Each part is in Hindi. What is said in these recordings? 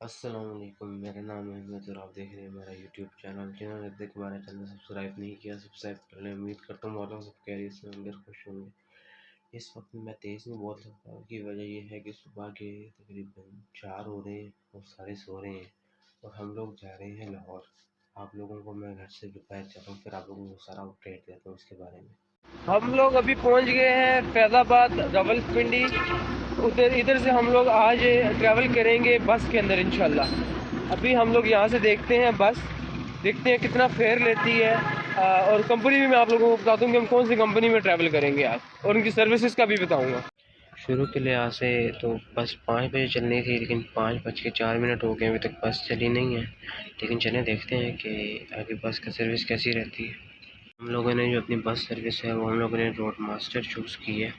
अस्सलाम वालेकुम, मेरा नाम है अहमद और आप देख रहे हैं मेरा यूट्यूब चैनल। जिन्होंने अब तक हमारा चैनल सब्सक्राइब नहीं किया, सब्सक्राइब कर लें। उम्मीद करता हूँ आप सब कैरियर से होंगे, खुश होंगे। इस वक्त मैं तेज़ नहीं बोल सकता, उसकी वजह यह है कि सुबह के तकरीबन 4 हो रहे हैं और सारे सो रहे हैं और हम लोग जा रहे हैं लाहौर। आप लोगों को मैं घर से दोपहर चाहता हूँ, फिर आप लोगों को सारा अपडेट देता हूँ इसके बारे में। हम लोग अभी पहुंच गए हैं फैज़ाबाद रावलपिंडी। उधर इधर से हम लोग आज ट्रैवल करेंगे बस के अंदर इंशाल्लाह। अभी हम लोग यहाँ से देखते हैं बस, देखते हैं कितना फेयर लेती है। और कंपनी भी मैं आप लोगों को बता दूँ कि हम कौन सी कंपनी में ट्रैवल करेंगे आज, और उनकी सर्विसेज का भी बताऊँगा। शुरू के लिहाज से तो बस 5 बजे चलनी थी, लेकिन 5:04 हो गए, अभी तक बस चली नहीं है। लेकिन चले देखते हैं कि आगे बस का सर्विस कैसी रहती है। हम लोगों ने जो अपनी बस सर्विस है वो हम लोगों ने रोड मास्टर चूज़ की है।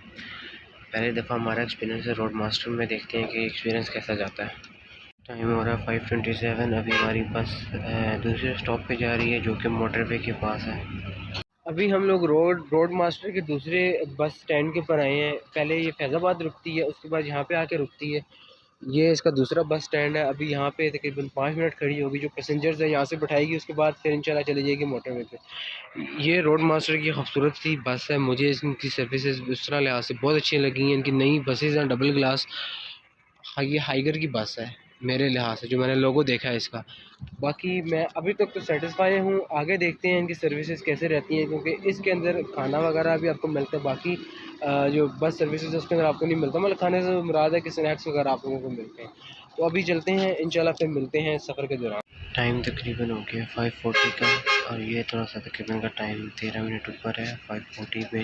पहली दफ़ा हमारा एक्सपीरियंस है रोड मास्टर में, देखते हैं कि एक्सपीरियंस कैसा जाता है। टाइम हो रहा है 5:27। अभी हमारी बस दूसरे स्टॉप पे जा रही है जो कि मोटरवे के पास है। अभी हम लोग रोड मास्टर के दूसरे बस स्टैंड के ऊपर आए हैं। पहले ये फैज़ाबाद रुकती है, उसके बाद यहाँ पे आके रुकती है। ये इसका दूसरा बस स्टैंड है। अभी यहाँ पे तकरीबन 5 मिनट खड़ी होगी, जो पैसेंजर्स है यहाँ से बैठाएगी, उसके बाद फिर इंशाल्लाह चली जाएगी मोटरवे पे। ये रोड मास्टर की खूबसूरत सी बस है। मुझे इनकी सर्विसेज उस तरह लिहाज से बहुत अच्छी लगी हैं। इनकी नई बसेज हैं, डबल ग्लास। ये हाइगर की बस है मेरे लिहाज से, जो मैंने लोगो देखा है इसका। बाकी मैं अभी तक तो सेटिस्फाई हूँ। आगे देखते हैं इनकी सर्विसेज कैसे रहती हैं, क्योंकि इसके अंदर खाना वगैरह भी आपको मिलता है। बाकी जो बस सर्विसेज है उसके अंदर आपको नहीं मिलता, मतलब खाने से मुराद है कि स्नैक्स वगैरह आप लोगों को मिलते हैं। तो अभी चलते हैं इंशाल्लाह, फिर मिलते हैं सफ़र के दौरान। टाइम तकरीबन हो गया 5:40 का, और ये थोड़ा सा तकरीबन का टाइम 13 मिनट ऊपर है। 5:40 पे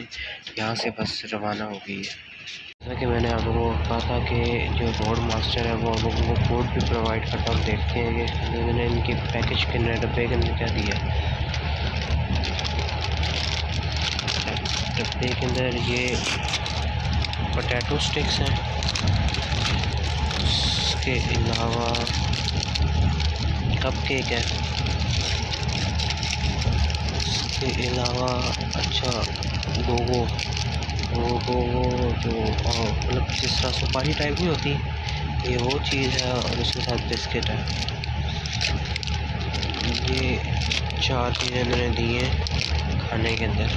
यहाँ से बस रवाना हो गई है। जैसा कि मैंने आप लोगों को कहा था कि जो रोड मास्टर है वो आप लोगों को फूड भी प्रोवाइड करता है। देखते हैं कि मैंने इनके पैकेज के अंदर, डब्बे के अंदर क्या दिया। डब्बे के अंदर ये पोटैटो स्टिक्स हैं, उसके अलावा कप केक है, उसके अलावा अच्छा गोगो जो मतलब जिस तरह सुपारी टाइप नहीं होती, ये वो चीज़ है, और उसके साथ बिस्किट है। ये 4 चीज़ें इन्होंने दी हैं खाने के अंदर।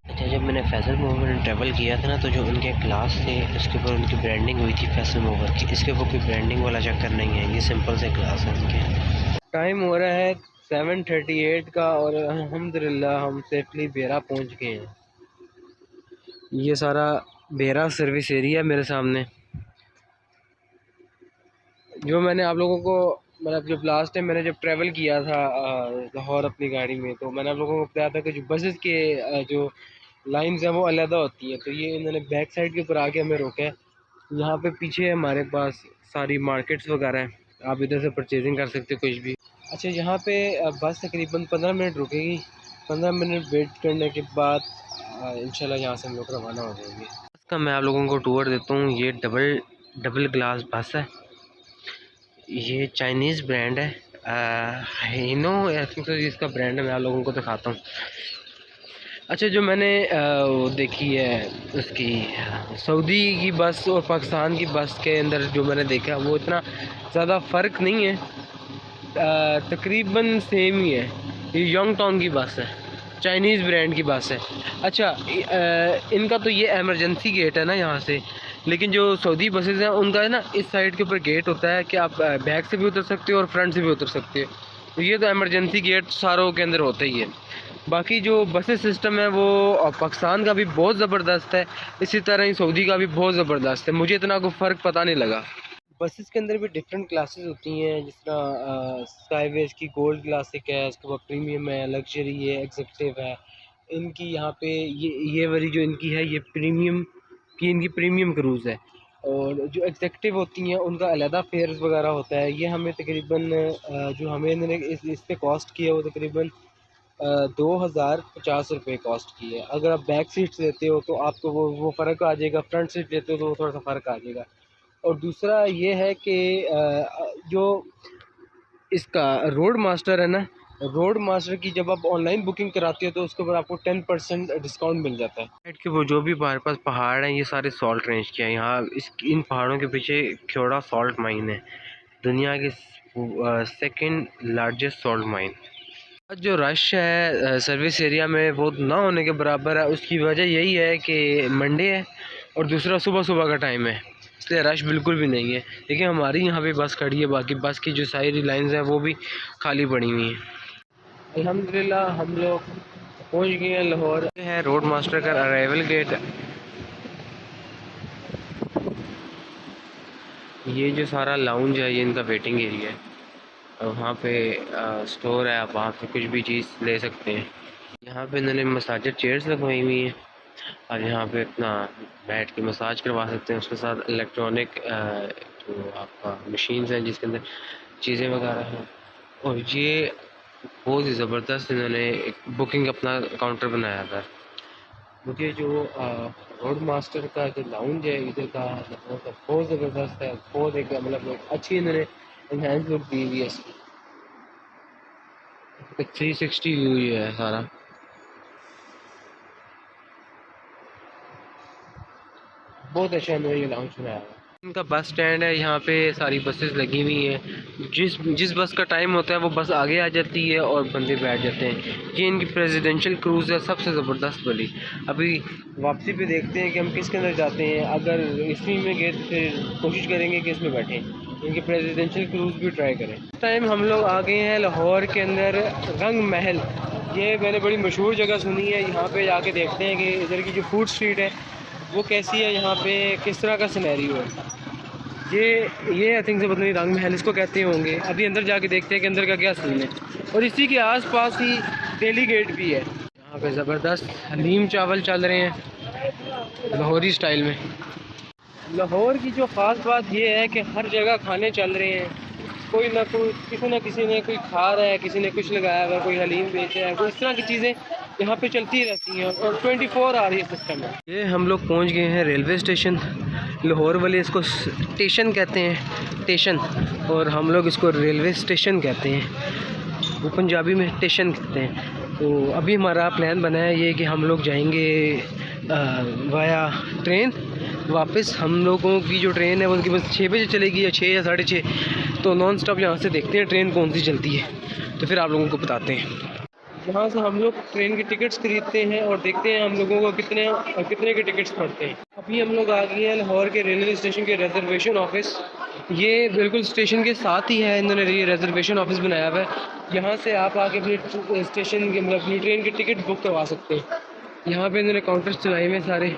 अच्छा, जब मैंने फैसल मूवर में ट्रैवल किया था ना, तो जो उनके क्लास थे उसके ऊपर उनकी ब्रांडिंग हुई थी फैसल मूवर की। इसके ऊपर कोई ब्रांडिंग वाला चक्कर नहीं है, ये सिंपल से क्लास है उनके। टाइम हो रहा है 7:38 का, और अल्हम्दुलिल्लाह हम सेफली बेरा पहुंच गए हैं। ये सारा बेरा सर्विस एरिया मेरे सामने। जो मैंने आप लोगों को, मतलब जब लास्ट टाइम मैंने जब ट्रैवल किया था लाहौर अपनी गाड़ी में, तो मैंने आप लोगों को बताया था कि जो बसेस के जो लाइंस हैं वो अलहदा होती हैं। तो ये इन्होंने बैक साइड के ऊपर आके हमें रोका है। यहाँ पे पीछे हमारे पास सारी मार्केट्स वगैरह हैं, आप इधर से परचेजिंग कर सकते हो कुछ भी। अच्छा, यहाँ पे बस तकरीबन 15 मिनट रुकेगी। 15 मिनट वेट करने के बाद इंशाल्लाह यहाँ से हम लोग रवाना हो जाएंगे। बस का मैं आप लोगों को टूर देता हूँ। ये डबल ग्लास बस है, ये चाइनीज़ ब्रांड है, हिनो तो इसका ब्रांड है। मैं आप लोगों को दिखाता हूँ। अच्छा, जो मैंने वो देखी है उसकी सऊदी की बस और पाकिस्तान की बस के अंदर जो मैंने देखा, वो इतना ज़्यादा फ़र्क नहीं है, तकरीबन सेम ही है। ये यंग टाउन की बस है, चाइनीज़ ब्रांड की बस है। अच्छा, इनका तो ये एमरजेंसी गेट है ना यहाँ से, लेकिन जो सऊदी बसेज़ हैं उनका है ना इस साइड के ऊपर गेट होता है कि आप बैक से भी उतर सकते हो और फ्रंट से भी उतर सकते हो। तो ये तो एमरजेंसी गेट सारों के अंदर होता ही है। बाकी जो बसेस सिस्टम है वो पाकिस्तान का भी बहुत ज़बरदस्त है, इसी तरह ही सऊदी का भी बहुत ज़बरदस्त है। मुझे इतना कोई फ़र्क पता नहीं लगा। बसेस के अंदर भी डिफरेंट क्लासेस होती हैं, जिस तरह स्काईवेज की गोल्ड क्लासिक है, उसके बाद प्रीमियम है, लग्जरी है, एग्जीक्यूटिव है। इनकी यहाँ पे ये वाली जो इनकी है ये प्रीमियम की, इनकी प्रीमियम क्रूज़ है। और जो एग्जीक्यूटिव होती हैं उनका अलहदा फेयर्स वगैरह होता है। ये हमें तकरीबन जो हमें इन्होंने इस पे कॉस्ट की है वो तकरीबन 2050 रुपये कॉस्ट की है। अगर आप बैक सीट्स लेते हो तो आपको वो फ़र्क आ जाएगा, फ्रंट सीट लेते हो तो वो थोड़ा सा फ़र्क आ जाएगा। और दूसरा ये है कि जो इसका रोड मास्टर है ना, रोड मास्टर की जब आप ऑनलाइन बुकिंग कराते हो तो उसके ऊपर आपको 10% डिस्काउंट मिल जाता है। साइड के वो जो भी हमारे पास पहाड़ हैं, ये सारे सॉल्ट रेंज के हैं। यहाँ इन पहाड़ों के पीछे ख्योड़ा सॉल्ट माइन है। दुनिया की सेकंड लार्जेस्ट सॉल्ट माइन। जो रश है सर्विस एरिया में वो ना होने के बराबर है। उसकी वजह यही है कि मंडे है और दूसरा सुबह सुबह का टाइम है, इसलिए रश बिल्कुल भी नहीं है। देखिए हमारी यहाँ पे बस खड़ी है, बाकी बस की जो सारी लाइंस हैं वो भी खाली पड़ी हुई हैं। अल्हम्दुलिल्लाह हम लोग पहुँच गए हैं लाहौर। ये है रोड मास्टर का अराइवल गेट। ये जो सारा लाउंज है ये इनका वेटिंग एरिया है और वहाँ पे स्टोर है, आप वहाँ पे कुछ भी चीज़ ले सकते हैं। यहाँ पे इन्होंने मसाजर चेयर्स लगवाई हुई हैं और यहाँ पे अपना बैठ के मसाज करवा सकते हैं। उसके साथ इलेक्ट्रॉनिक जो आपका मशीन्स हैं जिसके अंदर चीज़ें वगैरह हैं। और ये बहुत ही ज़बरदस्त इन्होंने एक बुकिंग अपना काउंटर बनाया था। मुझे जो रोड मास्टर का जो लाउंज है इधर का बहुत ज़बरदस्त है, बहुत एक मतलब अच्छी इन्होंने एनहांस लुक दी हुई है इसकी। 360 व्यू ये है सारा। बहुत अच्छा इन्होंने ये लाउंज बनाया है। इनका बस स्टैंड है, यहाँ पे सारी बसेस लगी हुई हैं। जिस बस का टाइम होता है वो बस आगे आ जाती है और बंदे बैठ जाते हैं। ये इनकी प्रेसिडेंशियल क्रूज़ है, सबसे ज़बरदस्त वाली। अभी वापसी पे देखते हैं कि हम किसके अंदर जाते हैं। अगर इसी में गए तो फिर कोशिश करेंगे कि इसमें बैठें, इनकी प्रेसिडेंशियल क्रूज़ भी ट्राई करें। इस टाइम हम लोग आ गए हैं लाहौर के अंदर रंग महल। ये मैंने बड़ी मशहूर जगह सुनी है, यहाँ पे जाके देखते हैं कि इधर की जो फूड स्ट्रीट है वो कैसी है, यहाँ पे किस तरह का सिनेरियो है। ये आई थिंक से पता नहीं रंग महल इसको कहते होंगे। अभी अंदर जाके देखते हैं कि अंदर का क्या सीन है। और इसी के आसपास ही दिल्ली गेट भी है। यहाँ पे ज़बरदस्त हलीम चावल चल रहे हैं लाहौरी स्टाइल में। लाहौर की जो ख़ास बात ये है कि हर जगह खाने चल रहे हैं, कोई ना कोई किसी ने कोई खा रहा है, किसी ने कुछ लगाया हुआ, कोई हलीम बेच रहा है, कोई इस तरह की चीज़ें यहाँ पे चलती रहती हैं और 24 आ रही है सिस्टम है। ये हम लोग पहुँच गए हैं रेलवे स्टेशन। लाहौर वाले इसको स्टेशन कहते हैं, स्टेशन, और हम लोग इसको रेलवे स्टेशन कहते हैं। वो पंजाबी में स्टेशन कहते हैं। तो अभी हमारा प्लान बना है ये कि हम लोग जाएंगे वाया ट्रेन वापस। हम लोगों की जो ट्रेन है वो उनकी बस 6 बजे चलेगी या 6 या 6:30। तो नॉन स्टॉप यहाँ से देखते हैं ट्रेन कौन सी चलती है, तो फिर आप लोगों को बताते हैं। यहाँ से हम लोग ट्रेन की टिकट्स खरीदते हैं और देखते हैं हम लोगों को कितने के टिकट्स पड़ते हैं। अभी हम लोग आ गए हैं लाहौर के रेलवे स्टेशन के रिजर्वेशन ऑफिस। ये बिल्कुल स्टेशन के साथ ही है, इन्होंने ये रिजर्वेशन ऑफिस बनाया हुआ है। यहाँ से आप आके अपनी स्टेशन की मतलब अपनी ट्रेन की टिकट बुक करवा सकते हैं। यहाँ पे इन्होंने काउंटर्स चलाए हुए सारे।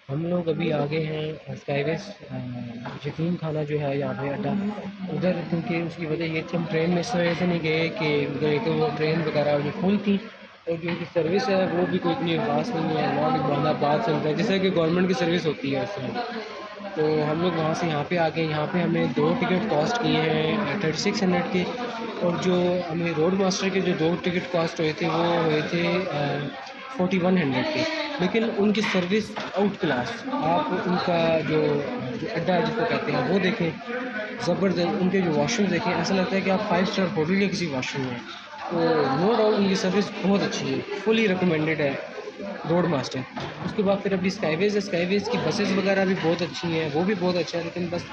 हम लोग अभी आगे हैं स्काईवेज यतीम खाना जो है यहाँ पे अड्डा उधर, क्योंकि उसकी वजह ये थी हम ट्रेन में इस वजह से नहीं गए कि तो वो ट्रेन वगैरह जो फुल थी और जो उनकी सर्विस है वो भी कोई इतनी खास नहीं है। वहाँ की बंदा बात चलता है जैसे कि गवर्नमेंट की सर्विस होती है उसमें। तो हम लोग वहाँ से यहाँ पे आ गए। यहाँ पे हमें 2 टिकट कॉस्ट किए हैं 3600 के, और जो हमें रोड मास्टर के जो 2 टिकट कॉस्ट हुए थे वो हुए थे 4100 के। लेकिन उनकी सर्विस आउट क्लास। आप उनका जो अड्डा है जिसको कहते हैं वो देखें, ज़बरदस्त। उनके जो वॉशरूम देखें, ऐसा लगता है कि आप 5 स्टार होटल के किसी वॉशरूम में। तो नो डाउट उनकी सर्विस बहुत अच्छी है, फुली रिकमेंडेड है रोड मास्टर। उसके बाद फिर अभी स्काईवेज है। स्काईवेज की बसेस वगैरह भी बहुत अच्छी हैं, वो भी बहुत अच्छा है। लेकिन बस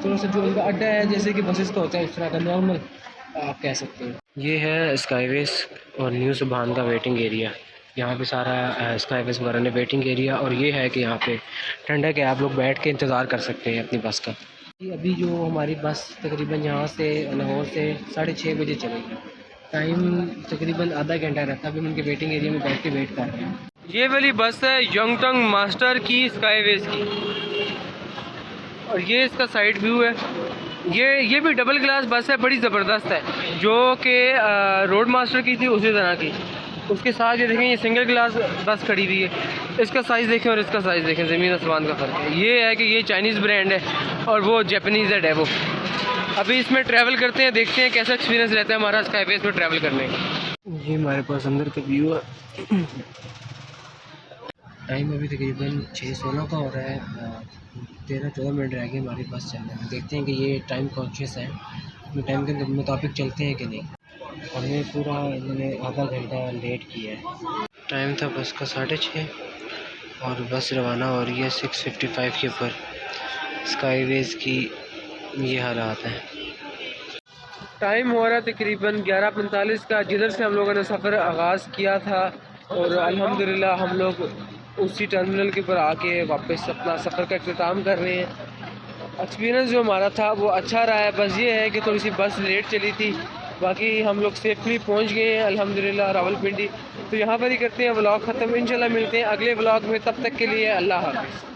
थोड़ा सा जो उनका अड्डा है जैसे कि बसेस का होता है उस तरह का नॉर्मल आप कह सकते हैं। ये है स्काईवेज और न्यू सुबहान का वेटिंग एरिया। यहाँ पे सारा स्काईवेज वगैरह ने वेटिंग एरिया, और ये है कि यहाँ पे ठंडक है, आप लोग बैठ के इंतज़ार कर सकते हैं अपनी बस का। अभी जो हमारी बस तकरीबन यहाँ से लाहौर से 6:30 बजे चलेगी। टाइम तकरीबन आधा घंटा रहता है। अभी हम उनके वेटिंग एरिया में बैठ के वेट कर रहे हैं। ये वाली बस है यंगटंग मास्टर की स्काईवेज की, और ये इसका साइड व्यू है। ये भी डबल ग्लास बस है, बड़ी ज़बरदस्त है, जो कि रोड मास्टर की थी उसी तरह की। उसके साथ ये देखें ये सिंगल ग्लास बस खड़ी हुई है। इसका साइज़ देखें और इसका साइज़ देखें, ज़मीन आसमान का फ़र्क है। ये है कि ये चाइनीज़ ब्रांड है और वो जापानीज़ है डेवो। अभी इसमें ट्रैवल करते हैं, देखते हैं कैसा एक्सपीरियंस रहता है हमारा स्काईवेज में ट्रैवल करने का। ये हमारे पास अंदर का व्यू है। टाइम अभी तकरीबन 6:16 का हो रहा है। 13-14 मिनट रह गए हमारी बस चलने में। देखते हैं कि ये टाइम कॉन्शियस है, अपने टाइम के मुताबिक चलते हैं कि नहीं। हमने पूरा इन्होंने आधा घंटा लेट किया है। टाइम था बस का 6:30 और बस रवाना हो रही है 6:55 के ऊपर स्काईवेज की ये हालात हैं। टाइम हो रहा है तकरीबन 11:45 का, जिधर से हम लोगों ने सफ़र आगाज़ किया था, और अल्हम्दुलिल्लाह हम लोग उसी टर्मिनल के ऊपर आके वापस अपना सफ़र का अख्ताम कर रहे हैं। एक्सपीरियंस जो हमारा था वो अच्छा रहा है, बस ये है कि थोड़ी सी बस लेट चली थी, बाकी हम लोग सेफली पहुंच गए हैं अल्हम्दुलिल्लाह रावलपिंडी। तो यहाँ पर ही करते हैं व्लॉग ख़त्म, इंशाल्लाह मिलते हैं अगले व्लॉग में, तब तक के लिए अल्लाह हाफ़िज़।